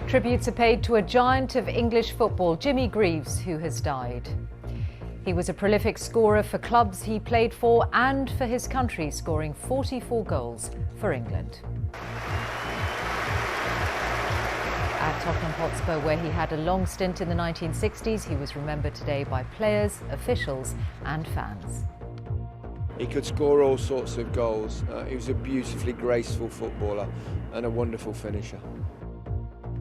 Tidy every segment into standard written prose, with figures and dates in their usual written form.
Tributes are paid to a giant of English football, Jimmy Greaves, who has died. He was a prolific scorer for clubs he played for and for his country, scoring 44 goals for England. At Tottenham Hotspur, where he had a long stint in the 1960s, he was remembered today by players, officials and fans. He could score all sorts of goals. He was a beautifully graceful footballer and a wonderful finisher.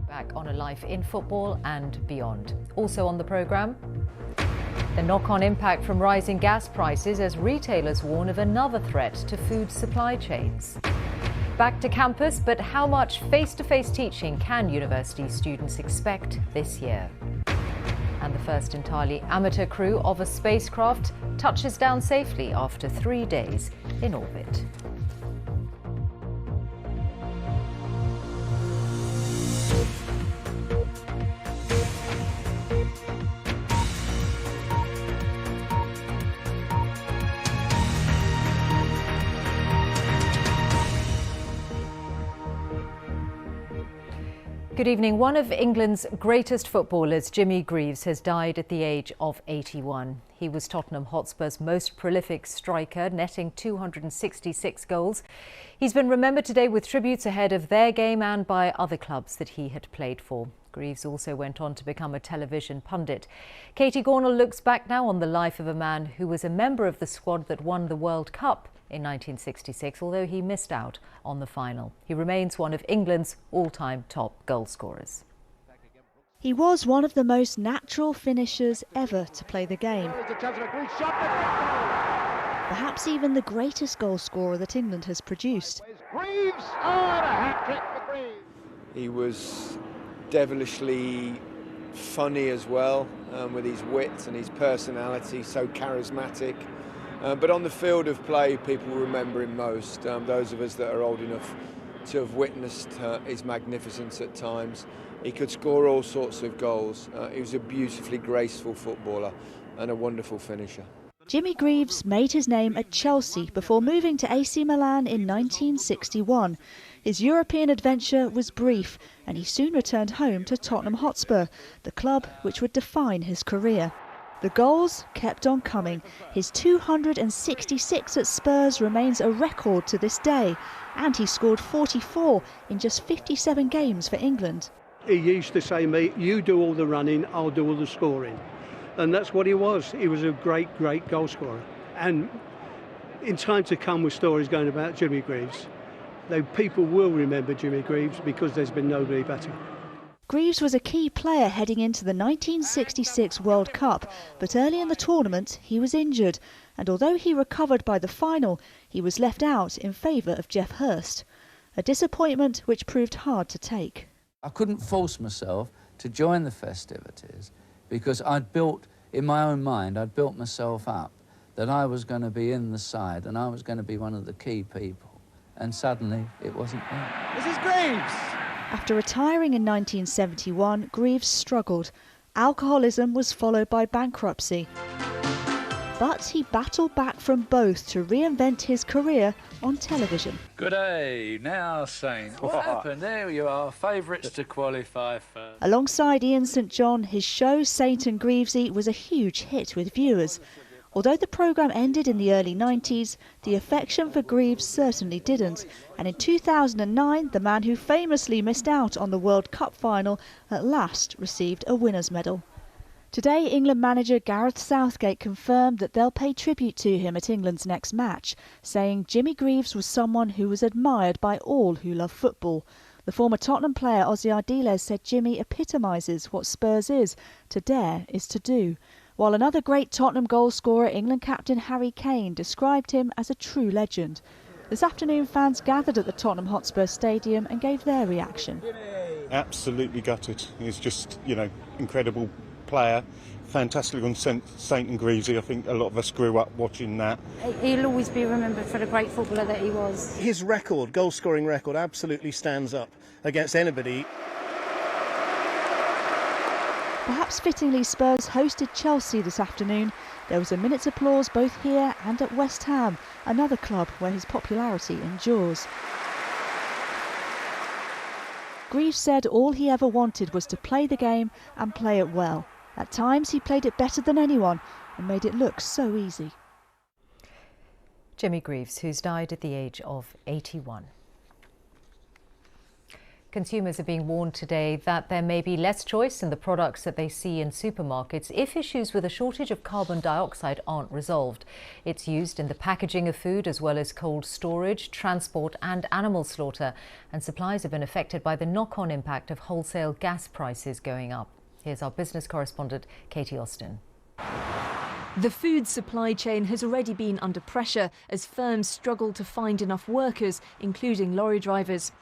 Back on a life in football and beyond. Also on the programme, the knock-on impact from rising gas prices as retailers warn of another threat to food supply chains. Back to campus, but how much face-to-face teaching can university students expect this year? And the first entirely amateur crew of a spacecraft touches down safely after 3 days in orbit. Good evening. One of England's greatest footballers, Jimmy Greaves, has died at the age of 81. He was Tottenham Hotspur's most prolific striker, netting 266 goals. He's been remembered today with tributes ahead of their game and by other clubs that he had played for. Greaves also went on to become a television pundit. Katie Gornall looks back now on the life of a man who was a member of the squad that won the World Cup in 1966, although he missed out on the final. He remains one of England's all-time top goal scorers. He was one of the most natural finishers ever to play the game. Perhaps even the greatest goal scorer that England has produced. He was devilishly funny as well, with his wit and his personality, so charismatic. But on the field of play, people remember him most. Those of us that are old enough to have witnessed his magnificence at times. He could score all sorts of goals. He was a beautifully graceful footballer and a wonderful finisher. Jimmy Greaves made his name at Chelsea before moving to AC Milan in 1961. His European adventure was brief and he soon returned home to Tottenham Hotspur, the club which would define his career. The goals kept on coming. His 266 at Spurs remains a record to this day, and he scored 44 in just 57 games for England. He used to say to me, "You do all the running, I'll do all the scoring." And that's what he was. He was a great, great goal scorer. And in time to come with stories going about Jimmy Greaves, though people will remember Jimmy Greaves because there's been nobody better. Greaves was a key player heading into the 1966 World Cup, but early in the tournament he was injured, and although he recovered by the final, he was left out in favour of Geoff Hurst. A disappointment which proved hard to take. I couldn't force myself to join the festivities because I'd built, in my own mind, I'd built myself up that I was going to be in the side and I was going to be one of the key people. And suddenly it wasn't there. This is Greaves! After retiring in 1971, Greaves struggled. Alcoholism was followed by bankruptcy. But he battled back from both to reinvent his career on television. Good day, now Saint. What happened? There you are, favourites to qualify for. Alongside Ian St John, his show Saint and Greavesy was a huge hit with viewers. Although the programme ended in the early 90s, the affection for Greaves certainly didn't. And in 2009, the man who famously missed out on the World Cup final at last received a winner's medal. Today, England manager Gareth Southgate confirmed that they'll pay tribute to him at England's next match, saying Jimmy Greaves was someone who was admired by all who love football. The former Tottenham player Ossie Ardiles said Jimmy epitomises what Spurs is. To dare is to do. While another great Tottenham goal scorer, England captain Harry Kane, described him as a true legend. This afternoon, fans gathered at the Tottenham Hotspur Stadium and gave their reaction. Absolutely gutted. He's just, incredible player. Fantastic on Saint and Greavesy. I think a lot of us grew up watching that. He'll always be remembered for the great footballer that he was. His record, goal-scoring record, absolutely stands up against anybody. Perhaps fittingly, Spurs hosted Chelsea this afternoon. There was a minute's applause both here and at West Ham, another club where his popularity endures. Greaves said all he ever wanted was to play the game and play it well. At times he played it better than anyone and made it look so easy. Jimmy Greaves, who's died at the age of 81. Consumers are being warned today that there may be less choice in the products that they see in supermarkets if issues with a shortage of carbon dioxide aren't resolved. It's used in the packaging of food as well as cold storage, transport and animal slaughter. And supplies have been affected by the knock-on impact of wholesale gas prices going up. Here's our business correspondent, Katie Austin. The food supply chain has already been under pressure as firms struggle to find enough workers, including lorry drivers.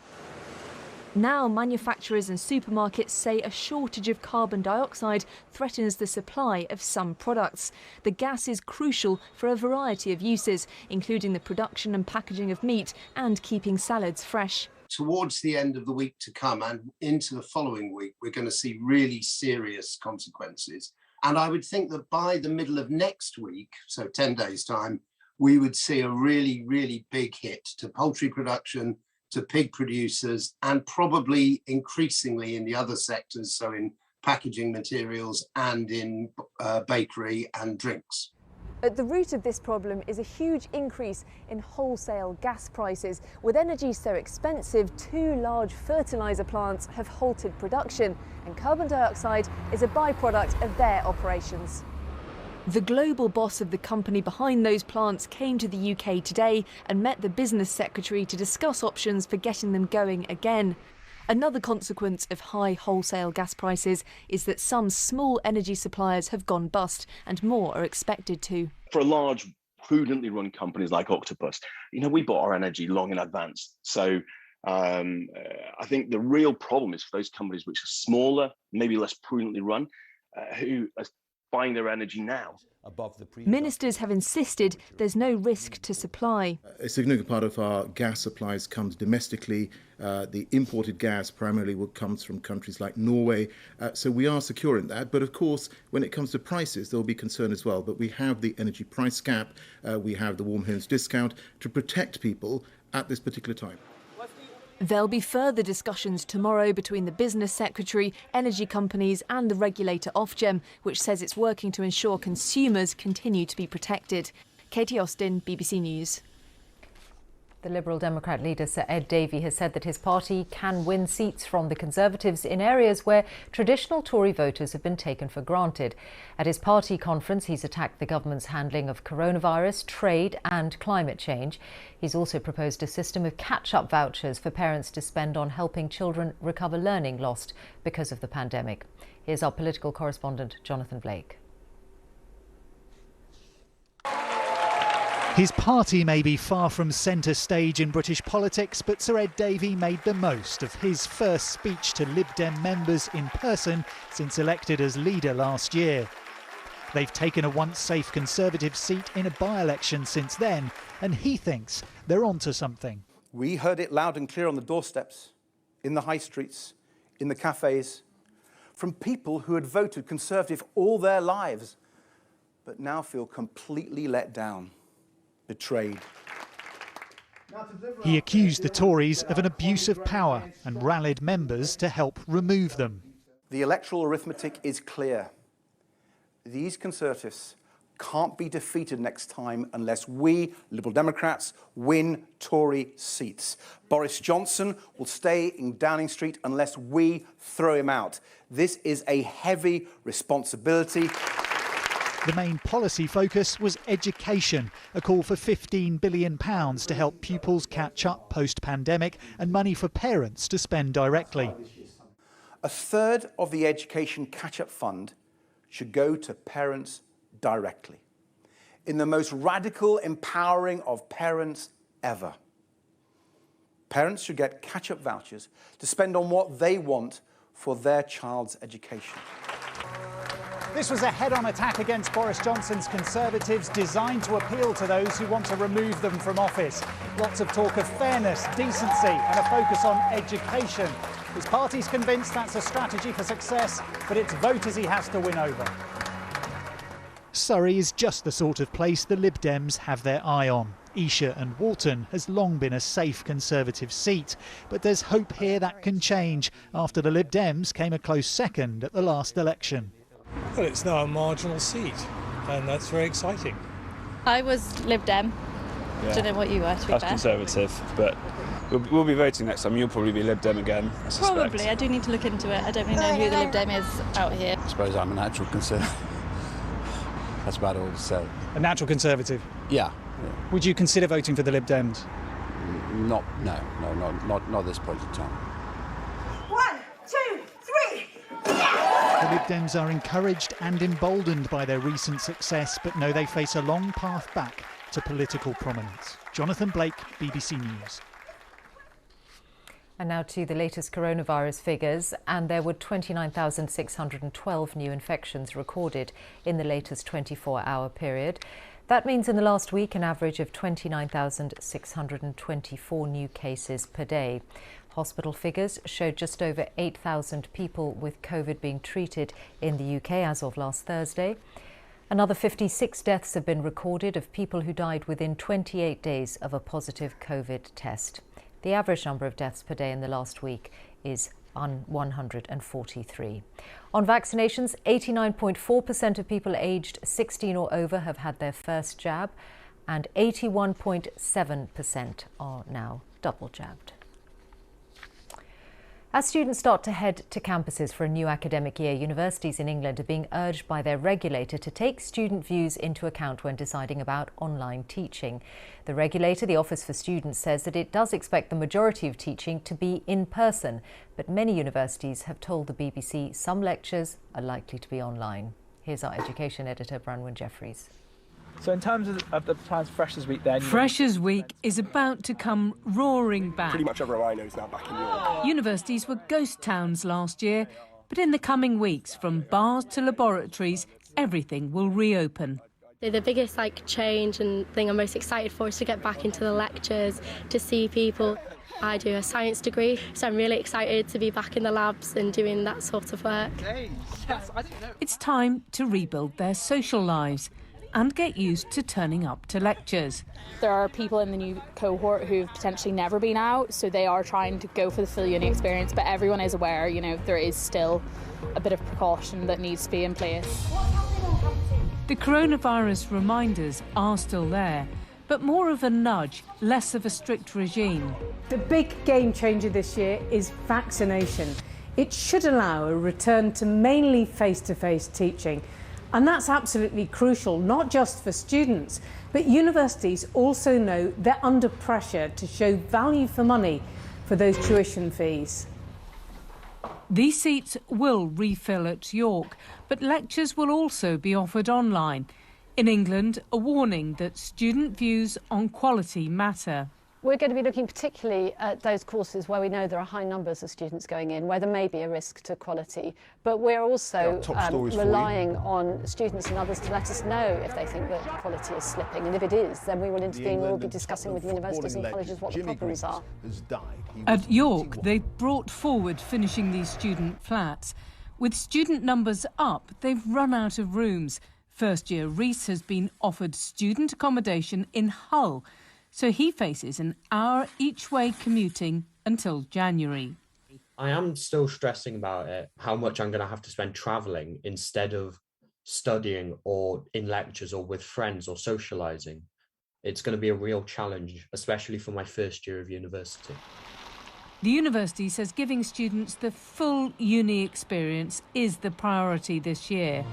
Now, manufacturers and supermarkets say a shortage of carbon dioxide threatens the supply of some products. The gas is crucial for a variety of uses, including the production and packaging of meat and keeping salads fresh. Towards the end of the week to come and into the following week, we're going to see really serious consequences. And I would think that by the middle of next week, so 10 days' time, we would see a really, really big hit to poultry production, to pig producers, and probably increasingly in the other sectors, so in packaging materials and in bakery and drinks. At the root of this problem is a huge increase in wholesale gas prices. With energy so expensive, 2 large fertiliser plants have halted production, and carbon dioxide is a byproduct of their operations. The global boss of the company behind those plants came to the UK today and met the business secretary to discuss options for getting them going again. Another consequence of high wholesale gas prices is that some small energy suppliers have gone bust and more are expected to. For large, prudently run companies like Octopus, we bought our energy long in advance. So I think the real problem is for those companies which are smaller, maybe less prudently run, who are buying their energy now. Ministers have insisted there's no risk to supply. A significant part of our gas supplies comes domestically. The imported gas primarily comes from countries like Norway. So we are secure in that. But of course, when it comes to prices, there will be concern as well. But we have the energy price cap. We have the warm homes discount to protect people at this particular time. There'll be further discussions tomorrow between the business secretary, energy companies and the regulator Ofgem, which says it's working to ensure consumers continue to be protected. Katie Austin, BBC News. The Liberal Democrat leader Sir Ed Davey has said that his party can win seats from the Conservatives in areas where traditional Tory voters have been taken for granted. At his party conference, he's attacked the government's handling of coronavirus, trade and climate change. He's also proposed a system of catch-up vouchers for parents to spend on helping children recover learning lost because of the pandemic. Here's our political correspondent, Jonathan Blake. His party may be far from centre stage in British politics, but Sir Ed Davey made the most of his first speech to Lib Dem members in person since elected as leader last year. They've taken a once safe Conservative seat in a by-election since then, and he thinks they're onto something. We heard it loud and clear on the doorsteps, in the high streets, in the cafes, from people who had voted Conservative all their lives, but now feel completely let down. Betrayed. He accused the Tories of an abuse of power and rallied members to help remove them. The electoral arithmetic is clear. These Conservatives can't be defeated next time unless we, Liberal Democrats, win Tory seats. Boris Johnson will stay in Downing Street unless we throw him out. This is a heavy responsibility. The main policy focus was education, a call for £15 billion to help pupils catch up post-pandemic and money for parents to spend directly. A third of the education catch-up fund should go to parents directly, in the most radical empowering of parents ever. Parents should get catch-up vouchers to spend on what they want for their child's education. This was a head-on attack against Boris Johnson's Conservatives designed to appeal to those who want to remove them from office. Lots of talk of fairness, decency and a focus on education. His party's convinced that's a strategy for success, but it's voters he has to win over. Surrey is just the sort of place the Lib Dems have their eye on. Esher and Walton has long been a safe Conservative seat, but there's hope here that can change after the Lib Dems came a close second at the last election. Well, it's now a marginal seat, and that's very exciting. I was Lib Dem. Yeah. Don't know what you were, to be I was fair. Conservative, but we'll be voting next time. You'll probably be Lib Dem again, I suspect. Probably. I do need to look into it. I don't really know who the Lib Dem is out here. I suppose I'm a natural Conservative. That's about all to say. A natural Conservative? Yeah. Would you consider voting for the Lib Dems? No, not at this point in time. 1, 2, 3. The Lib Dems are encouraged and emboldened by their recent success, but know they face a long path back to political prominence. Jonathan Blake, BBC News. And now to the latest coronavirus figures, and there were 29,612 new infections recorded in the latest 24-hour period. That means in the last week an average of 29,624 new cases per day. Hospital figures showed just over 8,000 people with COVID being treated in the UK as of last Thursday. Another 56 deaths have been recorded of people who died within 28 days of a positive COVID test. The average number of deaths per day in the last week is 143. On vaccinations, 89.4% of people aged 16 or over have had their first jab, and 81.7% are now double jabbed. As students start to head to campuses for a new academic year, universities in England are being urged by their regulator to take student views into account when deciding about online teaching. The regulator, the Office for Students, says that it does expect the majority of teaching to be in person, but many universities have told the BBC some lectures are likely to be online. Here's our education editor, Branwen Jeffries. So in terms of the plans for Freshers' Week then... Freshers' Week is about to come roaring back. Pretty much everyone I know is now back in York. Universities were ghost towns last year, but in the coming weeks, from bars to laboratories, everything will reopen. The biggest change and thing I'm most excited for is to get back into the lectures, to see people. I do a science degree, so I'm really excited to be back in the labs and doing that sort of work. It's time to rebuild their social lives and get used to turning up to lectures. There are people in the new cohort who've potentially never been out, so they are trying to go for the full uni experience, but everyone is aware, there is still a bit of precaution that needs to be in place. The coronavirus reminders are still there, but more of a nudge, less of a strict regime. The big game changer this year is vaccination. It should allow a return to mainly face-to-face teaching. And that's absolutely crucial, not just for students, but universities also know they're under pressure to show value for money for those tuition fees. These seats will refill at York, but lectures will also be offered online. In England, a warning that student views on quality matter. We're going to be looking particularly at those courses where we know there are high numbers of students going in, where there may be a risk to quality. But we're also relying on students and others to let us know if they think that quality is slipping. And if it is, then we will intervene. We'll be discussing with universities and colleges what the problems are. At York, they've brought forward finishing these student flats. With student numbers up, they've run out of rooms. First year Reese has been offered student accommodation in Hull, so he faces an hour each way commuting until January. I am still stressing about it, how much I'm going to have to spend travelling instead of studying or in lectures or with friends or socialising. It's going to be a real challenge, especially for my first year of university. The university says giving students the full uni experience is the priority this year.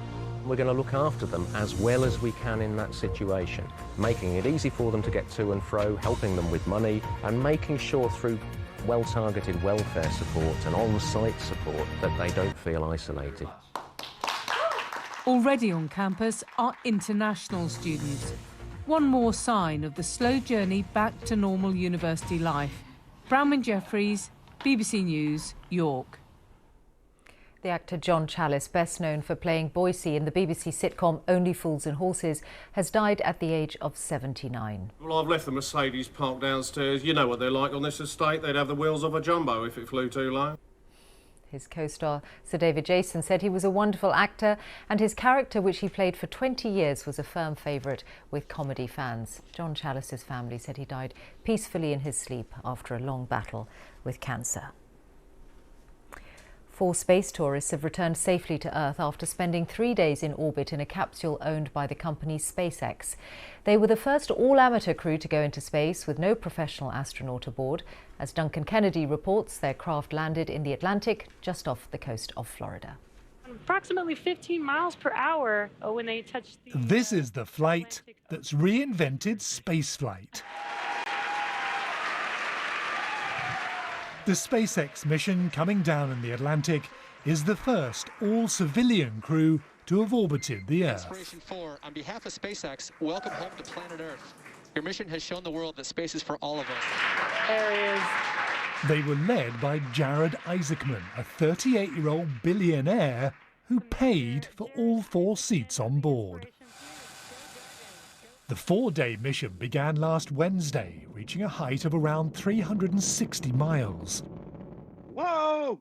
We're going to look after them as well as we can in that situation, making it easy for them to get to and fro, helping them with money, and making sure through well-targeted welfare support and on-site support that they don't feel isolated. Already on campus are international students. One more sign of the slow journey back to normal university life. Branwen Jeffries, BBC News, York. The actor John Challis, best known for playing Boycie in the BBC sitcom Only Fools and Horses, has died at the age of 79. Well, I've left the Mercedes parked downstairs. You know what they're like on this estate. They'd have the wheels off a jumbo if it flew too low. His co-star Sir David Jason said he was a wonderful actor and his character, which he played for 20 years, was a firm favourite with comedy fans. John Challis's family said he died peacefully in his sleep after a long battle with cancer. 4 space tourists have returned safely to Earth after spending 3 days in orbit in a capsule owned by the company SpaceX. They were the first all-amateur crew to go into space with no professional astronaut aboard. As Duncan Kennedy reports, their craft landed in the Atlantic just off the coast of Florida. Approximately 15 miles per hour when they touched the... This is the flight that's reinvented spaceflight. The SpaceX mission coming down in the Atlantic is the first all-civilian crew to have orbited the Earth. Inspiration 4, on behalf of SpaceX, welcome home to planet Earth. Your mission has shown the world that space is for all of us. There he is. They were led by Jared Isaacman, a 38-year-old billionaire who paid for all 4 seats on board. The 4-day mission began last Wednesday, reaching a height of around 360 miles. Whoa!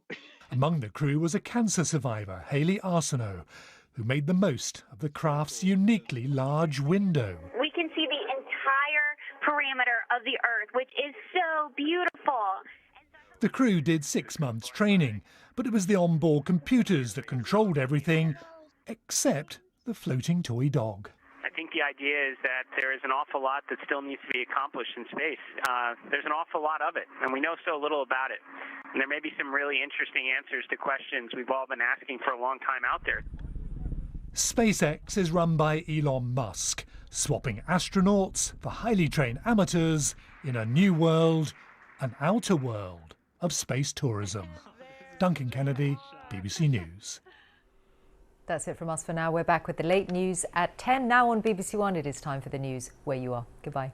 Among the crew was a cancer survivor, Hayley Arsenault, who made the most of the craft's uniquely large window. We can see the entire perimeter of the Earth, which is so beautiful. The crew did 6 months training, but it was the onboard computers that controlled everything, except the floating toy dog. I think the idea is that there is an awful lot that still needs to be accomplished in space. There's an awful lot of it, and we know so little about it. And there may be some really interesting answers to questions we've all been asking for a long time out there. SpaceX is run by Elon Musk, swapping astronauts for highly trained amateurs in a new world, an outer world of space tourism. Duncan Kennedy, BBC News. That's it from us for now. We're back with the late news at 10. Now on BBC One, it is time for the news where you are. Goodbye.